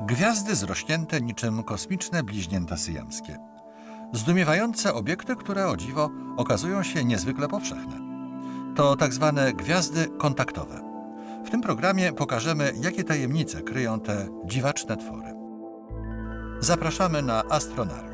Gwiazdy zrośnięte niczym kosmiczne bliźnięta syjamskie. Zdumiewające obiekty, które o dziwo okazują się niezwykle powszechne. To tak zwane gwiazdy kontaktowe. W tym programie pokażemy, jakie tajemnice kryją te dziwaczne twory. Zapraszamy na Astronarium.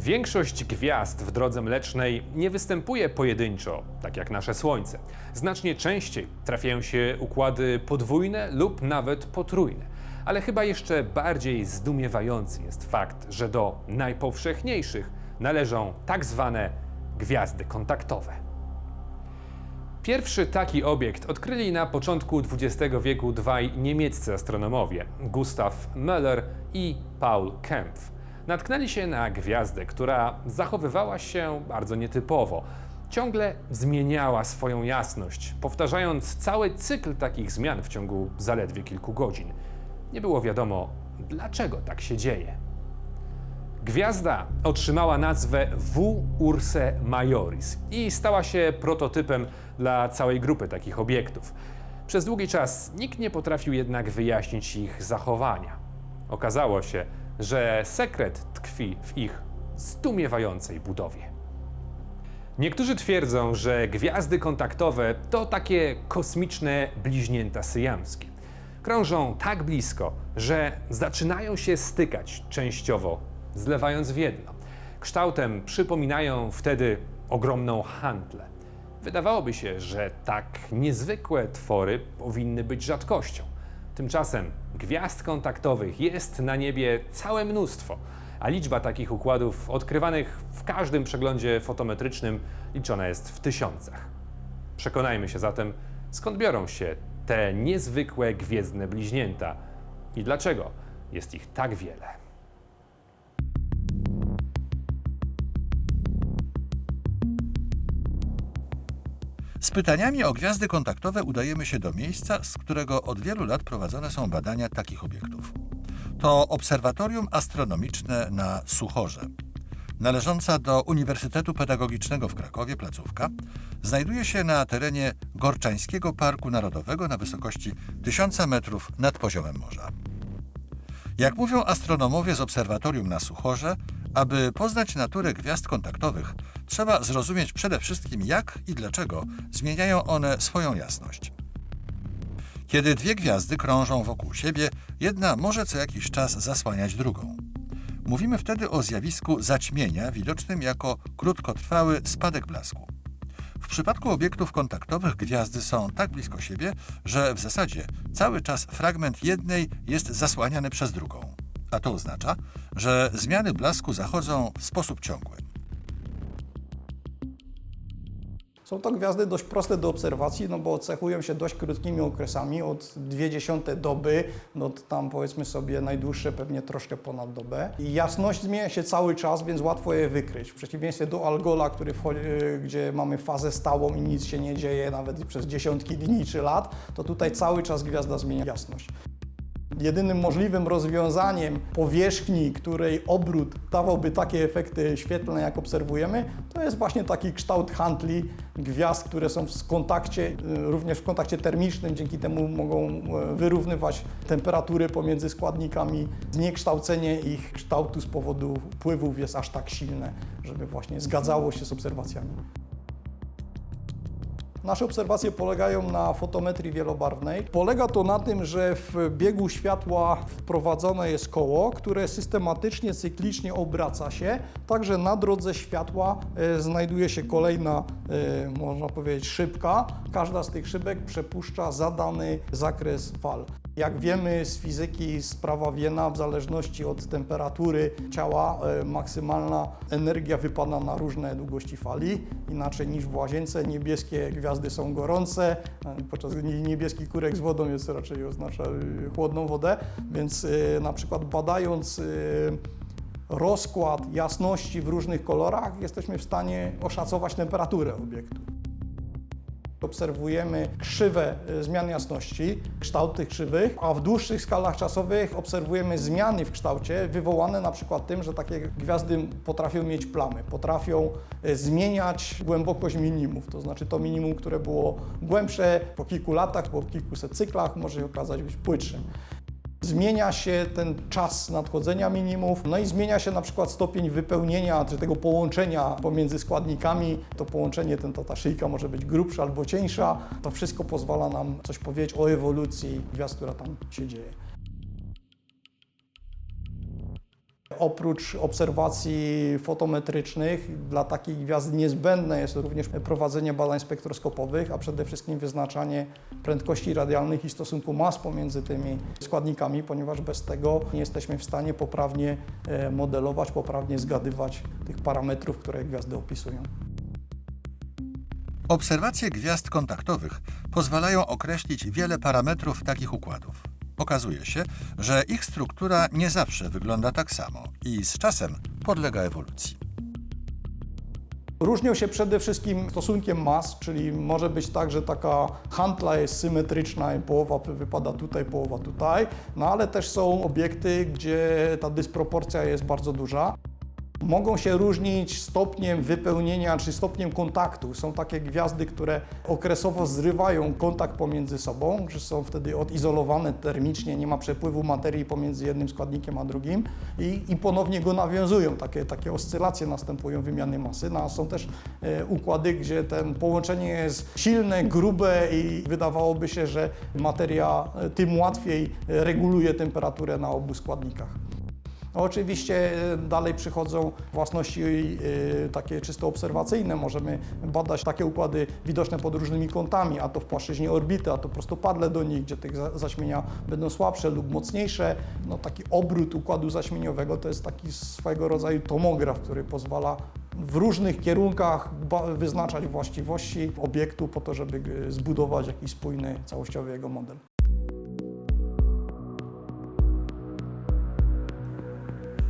Większość gwiazd w Drodze Mlecznej nie występuje pojedynczo, tak jak nasze Słońce. Znacznie częściej trafiają się układy podwójne lub nawet potrójne. Ale chyba jeszcze bardziej zdumiewający jest fakt, że do najpowszechniejszych należą tak zwane gwiazdy kontaktowe. Pierwszy taki obiekt odkryli na początku XX wieku dwaj niemieccy astronomowie, Gustav Möller i Paul Kempf. Natknęli się na gwiazdę, która zachowywała się bardzo nietypowo. Ciągle zmieniała swoją jasność, powtarzając cały cykl takich zmian w ciągu zaledwie kilku godzin. Nie było wiadomo, dlaczego tak się dzieje. Gwiazda otrzymała nazwę W Ursae Majoris i stała się prototypem dla całej grupy takich obiektów. Przez długi czas nikt nie potrafił jednak wyjaśnić ich zachowania. Okazało się, że sekret tkwi w ich zdumiewającej budowie. Niektórzy twierdzą, że gwiazdy kontaktowe to takie kosmiczne bliźnięta syjamskie. Krążą tak blisko, że zaczynają się stykać częściowo, zlewając w jedno. Kształtem przypominają wtedy ogromną hantlę. Wydawałoby się, że tak niezwykłe twory powinny być rzadkością. Tymczasem gwiazd kontaktowych jest na niebie całe mnóstwo, a liczba takich układów odkrywanych w każdym przeglądzie fotometrycznym liczona jest w tysiącach. Przekonajmy się zatem, skąd biorą się te niezwykłe gwiezdne bliźnięta i dlaczego jest ich tak wiele. Z pytaniami o gwiazdy kontaktowe udajemy się do miejsca, z którego od wielu lat prowadzone są badania takich obiektów. To Obserwatorium Astronomiczne na Suchorze. Należąca do Uniwersytetu Pedagogicznego w Krakowie placówka znajduje się na terenie Gorczańskiego Parku Narodowego na wysokości 1000 metrów nad poziomem morza. Jak mówią astronomowie z Obserwatorium na Suchorze, aby poznać naturę gwiazd kontaktowych, trzeba zrozumieć przede wszystkim, jak i dlaczego zmieniają one swoją jasność. Kiedy dwie gwiazdy krążą wokół siebie, jedna może co jakiś czas zasłaniać drugą. Mówimy wtedy o zjawisku zaćmienia, widocznym jako krótkotrwały spadek blasku. W przypadku obiektów kontaktowych gwiazdy są tak blisko siebie, że w zasadzie cały czas fragment jednej jest zasłaniany przez drugą. A to oznacza, że zmiany blasku zachodzą w sposób ciągły. Są to gwiazdy dość proste do obserwacji, no bo cechują się dość krótkimi okresami, od 0,2 doby, no to tam powiedzmy sobie najdłuższe pewnie troszkę ponad dobę. I jasność zmienia się cały czas, więc łatwo je wykryć. W przeciwieństwie do Algola, gdzie mamy fazę stałą i nic się nie dzieje nawet przez dziesiątki dni czy lat, to tutaj cały czas gwiazda zmienia jasność. Jedynym możliwym rozwiązaniem powierzchni, której obrót dawałby takie efekty świetlne, jak obserwujemy, to jest właśnie taki kształt hantli gwiazd, które są w kontakcie, również w kontakcie termicznym, dzięki temu mogą wyrównywać temperatury pomiędzy składnikami. Zniekształcenie ich kształtu z powodu wpływów jest aż tak silne, żeby właśnie zgadzało się z obserwacjami. Nasze obserwacje polegają na fotometrii wielobarwnej. Polega to na tym, że w biegu światła wprowadzone jest koło, które systematycznie, cyklicznie obraca się, tak że na drodze światła znajduje się kolejna można powiedzieć, szybka. Każda z tych szybek przepuszcza zadany zakres fal. Jak wiemy z fizyki, z prawa Wiena, w zależności od temperatury ciała, maksymalna energia wypada na różne długości fali, inaczej niż w łazience. Niebieskie gwiazdy są gorące, podczas gdy niebieski kurek z wodą jest raczej oznacza chłodną wodę, więc na przykład badając rozkład jasności w różnych kolorach, jesteśmy w stanie oszacować temperaturę obiektu. Obserwujemy krzywę zmian jasności, kształt tych krzywych, a w dłuższych skalach czasowych obserwujemy zmiany w kształcie wywołane na przykład tym, że takie gwiazdy potrafią mieć plamy, potrafią zmieniać głębokość minimów, to znaczy to minimum, które było głębsze po kilku latach, po kilkuset cyklach może się okazać być płytszym. Zmienia się ten czas nadchodzenia minimów, no i zmienia się na przykład stopień wypełnienia, czy tego połączenia pomiędzy składnikami. To połączenie, ta szyjka może być grubsza albo cieńsza. To wszystko pozwala nam coś powiedzieć o ewolucji gwiazd, która tam się dzieje. Oprócz obserwacji fotometrycznych dla takich gwiazd niezbędne jest również prowadzenie badań spektroskopowych, a przede wszystkim wyznaczanie prędkości radialnych i stosunku mas pomiędzy tymi składnikami, ponieważ bez tego nie jesteśmy w stanie poprawnie modelować, poprawnie zgadywać tych parametrów, które gwiazdy opisują. Obserwacje gwiazd kontaktowych pozwalają określić wiele parametrów takich układów. Okazuje się, że ich struktura nie zawsze wygląda tak samo i z czasem podlega ewolucji. Różnią się przede wszystkim stosunkiem mas, czyli może być tak, że taka hantla jest symetryczna i połowa wypada tutaj, połowa tutaj, no ale też są obiekty, gdzie ta dysproporcja jest bardzo duża. Mogą się różnić stopniem wypełnienia czy stopniem kontaktu. Są takie gwiazdy, które okresowo zrywają kontakt pomiędzy sobą, że są wtedy odizolowane termicznie, nie ma przepływu materii pomiędzy jednym składnikiem a drugim i ponownie go nawiązują. Takie oscylacje następują wymiany masy. No, a są też układy, gdzie ten połączenie jest silne, grube i wydawałoby się, że materia tym łatwiej reguluje temperaturę na obu składnikach. Oczywiście dalej przychodzą własności takie czysto obserwacyjne. Możemy badać takie układy widoczne pod różnymi kątami, a to w płaszczyźnie orbity, a to prostopadle do nich, gdzie te zaćmienia będą słabsze lub mocniejsze. No, taki obrót układu zaćmieniowego to jest taki swego rodzaju tomograf, który pozwala w różnych kierunkach wyznaczać właściwości obiektu po to, żeby zbudować jakiś spójny, całościowy jego model.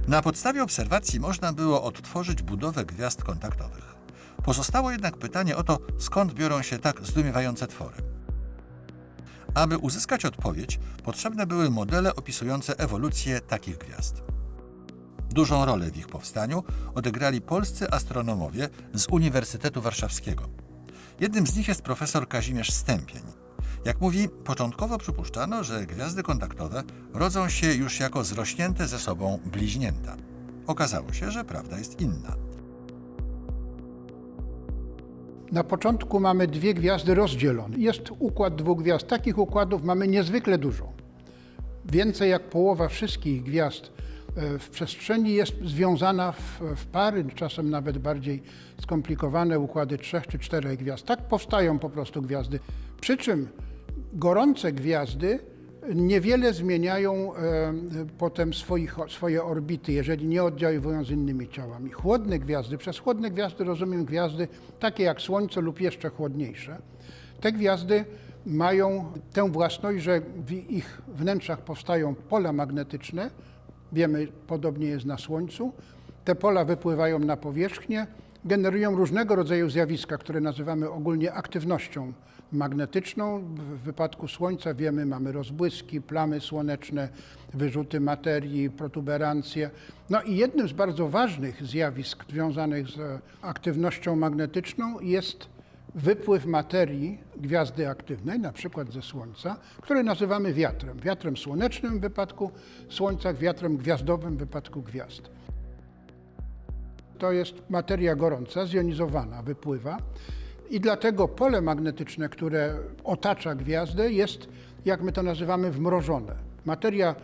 Na podstawie obserwacji można było odtworzyć budowę gwiazd kontaktowych. Pozostało jednak pytanie o to, skąd biorą się tak zdumiewające twory. Aby uzyskać odpowiedź, potrzebne były modele opisujące ewolucję takich gwiazd. Dużą rolę w ich powstaniu odegrali polscy astronomowie z Uniwersytetu Warszawskiego. Jednym z nich jest profesor Kazimierz Stępień. Jak mówi, początkowo przypuszczano, że gwiazdy kontaktowe rodzą się już jako zrośnięte ze sobą bliźnięta. Okazało się, że prawda jest inna. Na początku mamy dwie gwiazdy rozdzielone. Jest układ dwóch gwiazd. Takich układów mamy niezwykle dużo. Więcej jak połowa wszystkich gwiazd w przestrzeni jest związana w pary, czasem nawet bardziej skomplikowane układy 3 czy 4 gwiazd. Tak powstają po prostu gwiazdy. Przy czym gorące gwiazdy niewiele zmieniają potem swoje orbity, jeżeli nie oddziaływują z innymi ciałami. Chłodne gwiazdy, przez chłodne gwiazdy rozumiem gwiazdy takie jak Słońce lub jeszcze chłodniejsze. Te gwiazdy mają tę własność, że w ich wnętrzach powstają pola magnetyczne. Wiemy, podobnie jest na Słońcu. Te pola wypływają na powierzchnię, generują różnego rodzaju zjawiska, które nazywamy ogólnie aktywnością magnetyczną. W wypadku Słońca wiemy, mamy rozbłyski, plamy słoneczne, wyrzuty materii, protuberancje. No i jednym z bardzo ważnych zjawisk związanych z aktywnością magnetyczną jest wypływ materii gwiazdy aktywnej, na przykład ze Słońca, który nazywamy wiatrem. Wiatrem słonecznym w wypadku Słońca, wiatrem gwiazdowym w wypadku gwiazd. To jest materia gorąca, zjonizowana, wypływa i dlatego pole magnetyczne, które otacza gwiazdę, jest, jak my to nazywamy, wmrożone. Materia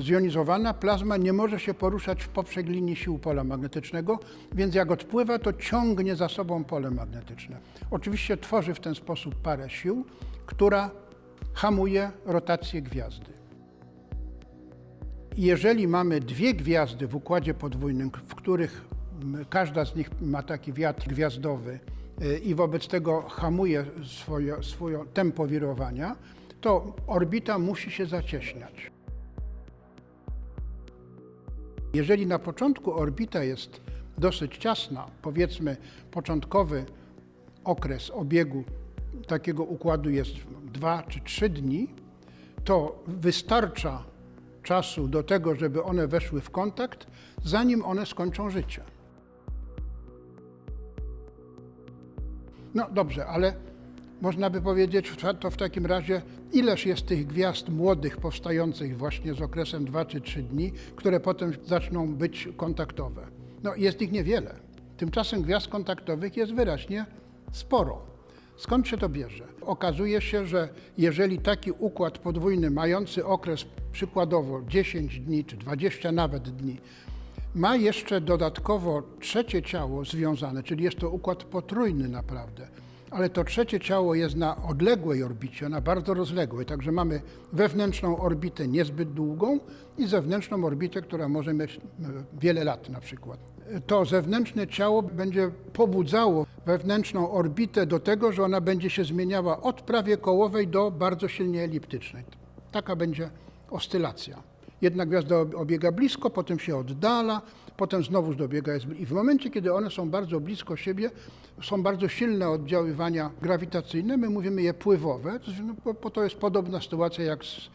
zjonizowana plazma nie może się poruszać w poprzek linii sił pola magnetycznego, więc jak odpływa, to ciągnie za sobą pole magnetyczne. Oczywiście tworzy w ten sposób parę sił, która hamuje rotację gwiazdy. Jeżeli mamy dwie gwiazdy w układzie podwójnym, w których każda z nich ma taki wiatr gwiazdowy i wobec tego hamuje swoje tempo wirowania, to orbita musi się zacieśniać. Jeżeli na początku orbita jest dosyć ciasna, powiedzmy początkowy okres obiegu takiego układu jest 2 czy 3 dni, to wystarcza czasu do tego, żeby one weszły w kontakt, zanim one skończą życie. No dobrze, ale można by powiedzieć to w takim razie, ileż jest tych gwiazd młodych powstających właśnie z okresem 2 czy 3 dni, które potem zaczną być kontaktowe. No jest ich niewiele. Tymczasem gwiazd kontaktowych jest wyraźnie sporo. Skąd się to bierze? Okazuje się, że jeżeli taki układ podwójny mający okres przykładowo 10 dni czy 20 nawet dni, ma jeszcze dodatkowo trzecie ciało związane, czyli jest to układ potrójny naprawdę, ale to trzecie ciało jest na odległej orbicie, na bardzo rozległej, także mamy wewnętrzną orbitę niezbyt długą i zewnętrzną orbitę, która może mieć wiele lat na przykład. To zewnętrzne ciało będzie pobudzało wewnętrzną orbitę do tego, że ona będzie się zmieniała od prawie kołowej do bardzo silnie eliptycznej. Taka będzie oscylacja. Jedna gwiazda obiega blisko, potem się oddala, potem znowu dobiega. I w momencie, kiedy one są bardzo blisko siebie, są bardzo silne oddziaływania grawitacyjne, my mówimy je pływowe, bo to jest podobna sytuacja jak z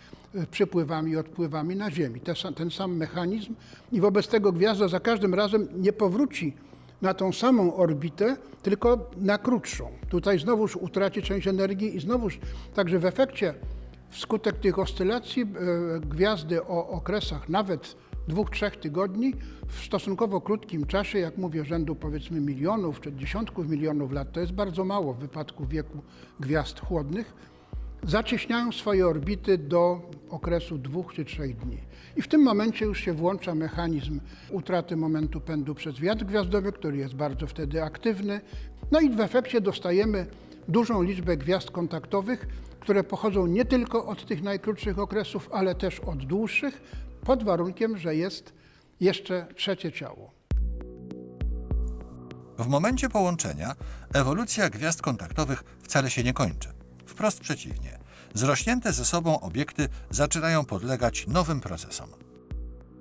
przypływami i odpływami na Ziemi. Ten sam mechanizm i wobec tego gwiazda za każdym razem nie powróci na tą samą orbitę, tylko na krótszą. Tutaj znowuż utraci część energii i znowuż, także w efekcie wskutek tych oscylacji gwiazdy o okresach nawet 2-3 tygodni w stosunkowo krótkim czasie, jak mówię, rzędu powiedzmy milionów czy dziesiątków milionów lat, to jest bardzo mało w wypadku wieku gwiazd chłodnych, zacieśniają swoje orbity do okresu 2 czy 3 dni. I w tym momencie już się włącza mechanizm utraty momentu pędu przez wiatr gwiazdowy, który jest bardzo wtedy aktywny. No i w efekcie dostajemy dużą liczbę gwiazd kontaktowych, które pochodzą nie tylko od tych najkrótszych okresów, ale też od dłuższych, pod warunkiem, że jest jeszcze trzecie ciało. W momencie połączenia ewolucja gwiazd kontaktowych wcale się nie kończy. Wprost przeciwnie. Zrośnięte ze sobą obiekty zaczynają podlegać nowym procesom.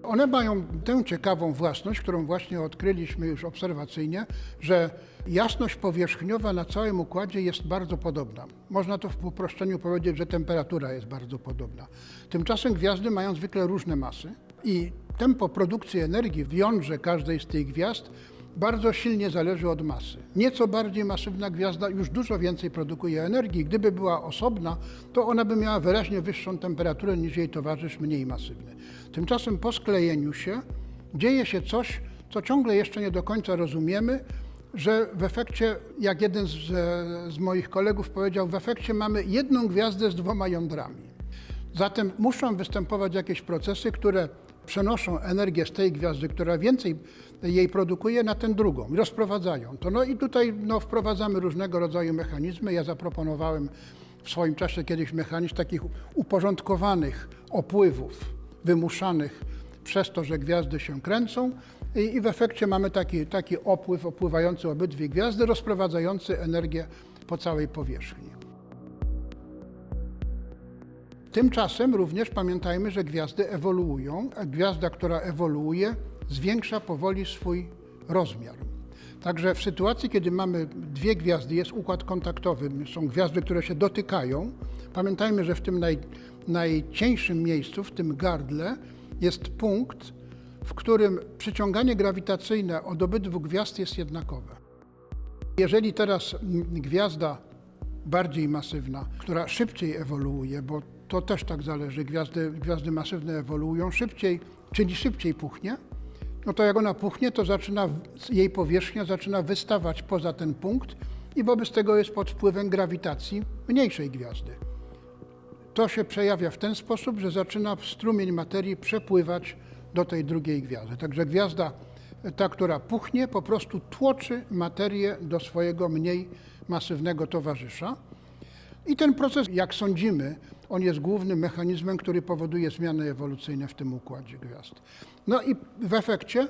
One mają tę ciekawą własność, którą właśnie odkryliśmy już obserwacyjnie, że jasność powierzchniowa na całym układzie jest bardzo podobna. Można to w uproszczeniu powiedzieć, że temperatura jest bardzo podobna. Tymczasem gwiazdy mają zwykle różne masy i tempo produkcji energii w jądrze każdej z tych gwiazd bardzo silnie zależy od masy. Nieco bardziej masywna gwiazda już dużo więcej produkuje energii. Gdyby była osobna, to ona by miała wyraźnie wyższą temperaturę niż jej towarzysz mniej masywny. Tymczasem po sklejeniu się dzieje się coś, co ciągle jeszcze nie do końca rozumiemy, że w efekcie, jak jeden z moich kolegów powiedział, w efekcie mamy jedną gwiazdę z 2 jądrami. Zatem muszą występować jakieś procesy, które przenoszą energię z tej gwiazdy, która więcej jej produkuje, na tę drugą i rozprowadzają to. No i tutaj wprowadzamy różnego rodzaju mechanizmy. Ja zaproponowałem w swoim czasie kiedyś mechanizm takich uporządkowanych opływów wymuszanych przez to, że gwiazdy się kręcą i w efekcie mamy taki opływ opływający obydwie gwiazdy, rozprowadzający energię po całej powierzchni. Tymczasem również pamiętajmy, że gwiazdy ewoluują, a gwiazda, która ewoluuje, zwiększa powoli swój rozmiar. Także w sytuacji, kiedy mamy dwie gwiazdy, jest układ kontaktowy, są gwiazdy, które się dotykają, pamiętajmy, że w tym najcieńszym miejscu, w tym gardle, jest punkt, w którym przyciąganie grawitacyjne od obydwu gwiazd jest jednakowe. Jeżeli teraz gwiazda bardziej masywna, która szybciej ewoluuje, bo to też tak zależy, gwiazdy masywne ewoluują szybciej, czyli szybciej puchnie, no to jak ona puchnie, to jej powierzchnia zaczyna wystawać poza ten punkt i wobec tego jest pod wpływem grawitacji mniejszej gwiazdy. to się przejawia w ten sposób, że zaczyna strumień materii przepływać do tej drugiej gwiazdy. Także gwiazda, ta, która puchnie, po prostu tłoczy materię do swojego mniej masywnego towarzysza. I ten proces, jak sądzimy, on jest głównym mechanizmem, który powoduje zmiany ewolucyjne w tym układzie gwiazd. No i w efekcie,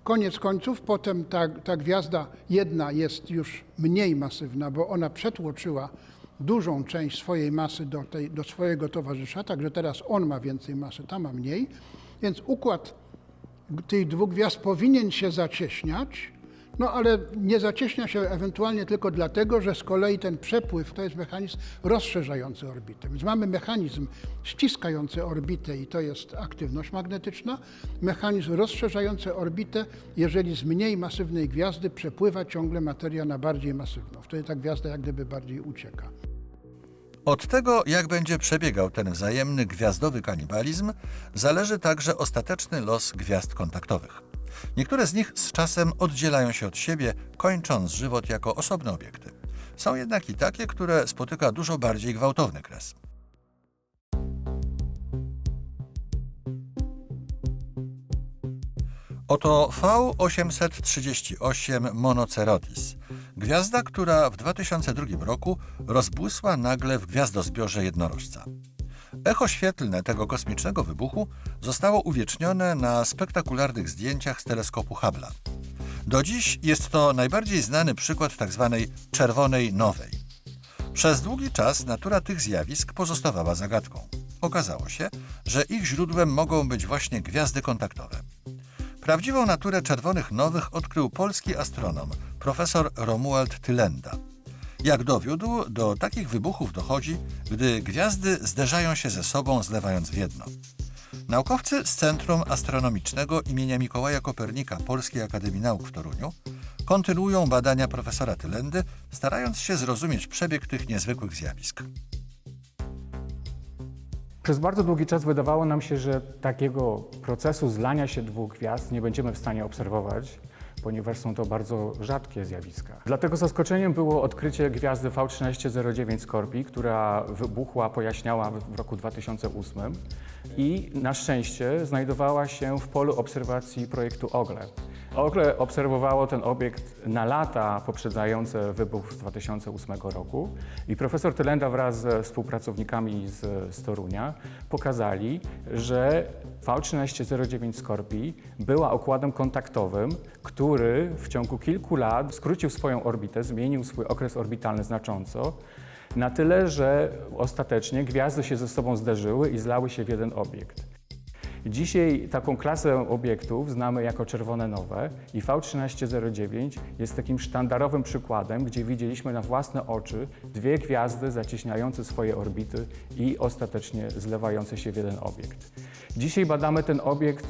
koniec końców, potem ta gwiazda jedna jest już mniej masywna, bo ona przetłoczyła dużą część swojej masy do swojego towarzysza, także teraz on ma więcej masy, ta ma mniej, więc układ tych dwóch gwiazd powinien się zacieśniać, no ale nie zacieśnia się ewentualnie tylko dlatego, że z kolei ten przepływ to jest mechanizm rozszerzający orbitę. Więc mamy mechanizm ściskający orbitę i to jest aktywność magnetyczna, mechanizm rozszerzający orbitę, jeżeli z mniej masywnej gwiazdy przepływa ciągle materia na bardziej masywną. Wtedy ta gwiazda jak gdyby bardziej ucieka. Od tego, jak będzie przebiegał ten wzajemny gwiazdowy kanibalizm, zależy także ostateczny los gwiazd kontaktowych. Niektóre z nich z czasem oddzielają się od siebie, kończąc żywot jako osobne obiekty. Są jednak i takie, które spotyka dużo bardziej gwałtowny kres. Oto V838 Monocerotis, gwiazda, która w 2002 roku rozbłysła nagle w gwiazdozbiorze jednorożca. Echo świetlne tego kosmicznego wybuchu zostało uwiecznione na spektakularnych zdjęciach z teleskopu Hubble'a. Do dziś jest to najbardziej znany przykład tzw. czerwonej nowej. Przez długi czas natura tych zjawisk pozostawała zagadką. Okazało się, że ich źródłem mogą być właśnie gwiazdy kontaktowe. Prawdziwą naturę czerwonych nowych odkrył polski astronom profesor Romuald Tylenda. Jak dowiódł, do takich wybuchów dochodzi, gdy gwiazdy zderzają się ze sobą, zlewając w jedno. Naukowcy z Centrum Astronomicznego imienia Mikołaja Kopernika Polskiej Akademii Nauk w Toruniu kontynuują badania profesora Tylendy, starając się zrozumieć przebieg tych niezwykłych zjawisk. Przez bardzo długi czas wydawało nam się, że takiego procesu zlania się dwóch gwiazd nie będziemy w stanie obserwować, ponieważ są to bardzo rzadkie zjawiska. Dlatego zaskoczeniem było odkrycie gwiazdy V1309 Scorpii, która wybuchła, pojaśniała w roku 2008 i na szczęście znajdowała się w polu obserwacji projektu OGLE. OGLE obserwowało ten obiekt na lata poprzedzające wybuch z 2008 roku i profesor Tylenda wraz ze współpracownikami z Torunia pokazali, że V1309 Scorpii była układem kontaktowym, który w ciągu kilku lat skrócił swoją orbitę, zmienił swój okres orbitalny znacząco, na tyle, że ostatecznie gwiazdy się ze sobą zderzyły i zlały się w jeden obiekt. Dzisiaj taką klasę obiektów znamy jako czerwone nowe i V1309 jest takim sztandarowym przykładem, gdzie widzieliśmy na własne oczy dwie gwiazdy zacieśniające swoje orbity i ostatecznie zlewające się w jeden obiekt. Dzisiaj badamy ten obiekt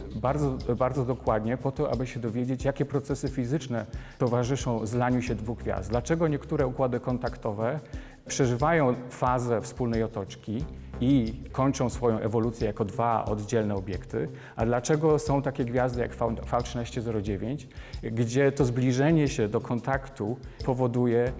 bardzo dokładnie po to, aby się dowiedzieć, jakie procesy fizyczne towarzyszą zlaniu się dwóch gwiazd. Dlaczego niektóre układy kontaktowe przeżywają fazę wspólnej otoczki i kończą swoją ewolucję jako dwa oddzielne obiekty, a dlaczego są takie gwiazdy jak V1309, gdzie to zbliżenie się do kontaktu powoduje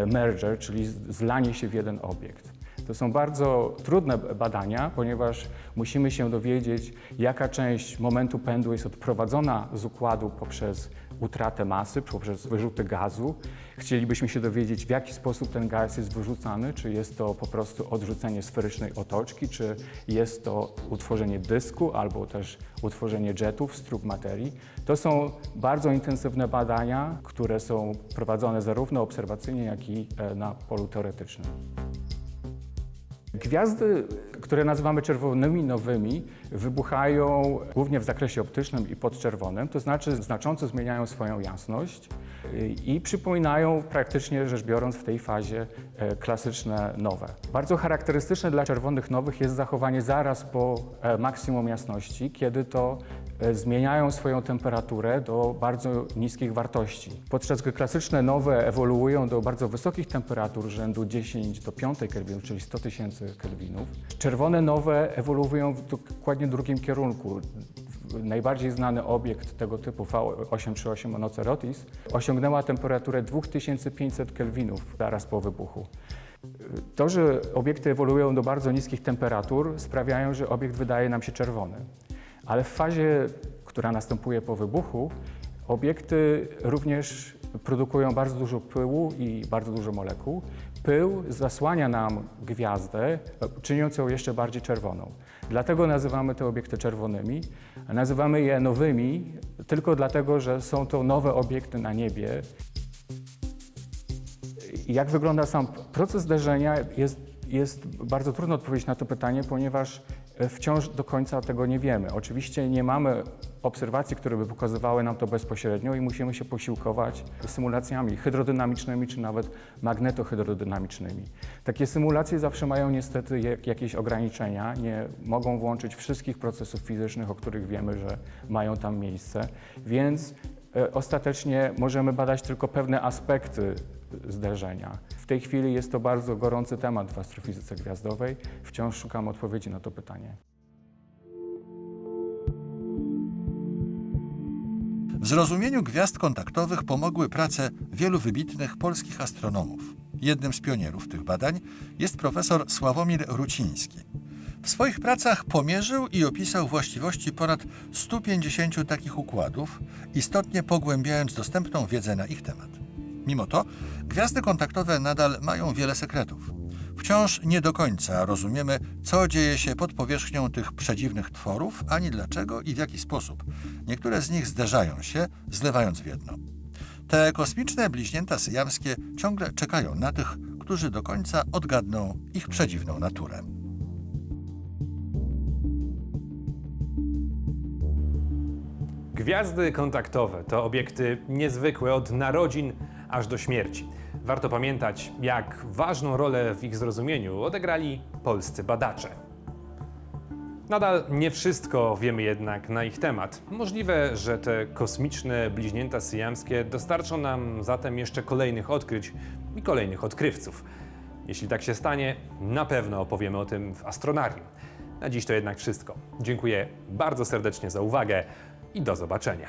merger, czyli zlanie się w jeden obiekt. To są bardzo trudne badania, ponieważ musimy się dowiedzieć, jaka część momentu pędu jest odprowadzona z układu poprzez utratę masy, poprzez wyrzuty gazu. Chcielibyśmy się dowiedzieć, w jaki sposób ten gaz jest wyrzucany, czy jest to po prostu odrzucenie sferycznej otoczki, czy jest to utworzenie dysku, albo też utworzenie jetów, strug materii. To są bardzo intensywne badania, które są prowadzone zarówno obserwacyjnie, jak i na polu teoretycznym. Gwiazdy, które nazywamy czerwonymi nowymi, wybuchają głównie w zakresie optycznym i podczerwonym, to znaczy znacząco zmieniają swoją jasność i przypominają praktycznie rzecz biorąc w tej fazie klasyczne nowe. Bardzo charakterystyczne dla czerwonych nowych jest zachowanie zaraz po maksimum jasności, kiedy to zmieniają swoją temperaturę do bardzo niskich wartości. Podczas gdy klasyczne nowe ewoluują do bardzo wysokich temperatur rzędu 10 do 5 kelwinów, czyli 100 000 kelwinów. Czerwone nowe ewoluują w dokładnie drugim kierunku. Najbardziej znany obiekt tego typu V838 Monocerotis osiągnęła temperaturę 2500 kelwinów zaraz po wybuchu. To, że obiekty ewoluują do bardzo niskich temperatur, sprawiają, że obiekt wydaje nam się czerwony. Ale w fazie, która następuje po wybuchu, obiekty również produkują bardzo dużo pyłu i bardzo dużo molekuł. Pył zasłania nam gwiazdę, czyniąc ją jeszcze bardziej czerwoną. Dlatego nazywamy te obiekty czerwonymi. Nazywamy je nowymi tylko dlatego, że są to nowe obiekty na niebie. Jak wygląda sam proces zderzenia, jest bardzo trudno odpowiedzieć na to pytanie, ponieważ wciąż do końca tego nie wiemy. Oczywiście nie mamy obserwacji, które by pokazywały nam to bezpośrednio i musimy się posiłkować symulacjami hydrodynamicznymi czy nawet magnetohydrodynamicznymi. Takie symulacje zawsze mają niestety jakieś ograniczenia, nie mogą włączyć wszystkich procesów fizycznych, o których wiemy, że mają tam miejsce, więc ostatecznie możemy badać tylko pewne aspekty zderzenia. W tej chwili jest to bardzo gorący temat w astrofizyce gwiazdowej. Wciąż szukam odpowiedzi na to pytanie. W zrozumieniu gwiazd kontaktowych pomogły prace wielu wybitnych polskich astronomów. Jednym z pionierów tych badań jest profesor Sławomir Ruciński. W swoich pracach pomierzył i opisał właściwości ponad 150 takich układów, istotnie pogłębiając dostępną wiedzę na ich temat. Mimo to gwiazdy kontaktowe nadal mają wiele sekretów. Wciąż nie do końca rozumiemy, co dzieje się pod powierzchnią tych przedziwnych tworów, ani dlaczego i w jaki sposób niektóre z nich zderzają się, zlewając w jedno. Te kosmiczne bliźnięta syjamskie ciągle czekają na tych, którzy do końca odgadną ich przedziwną naturę. Gwiazdy kontaktowe to obiekty niezwykłe od narodzin aż do śmierci. Warto pamiętać, jak ważną rolę w ich zrozumieniu odegrali polscy badacze. Nadal nie wszystko wiemy jednak na ich temat. Możliwe, że te kosmiczne bliźnięta syjamskie dostarczą nam zatem jeszcze kolejnych odkryć i kolejnych odkrywców. Jeśli tak się stanie, na pewno opowiemy o tym w Astronarium. Na dziś to jednak wszystko. Dziękuję bardzo serdecznie za uwagę i do zobaczenia.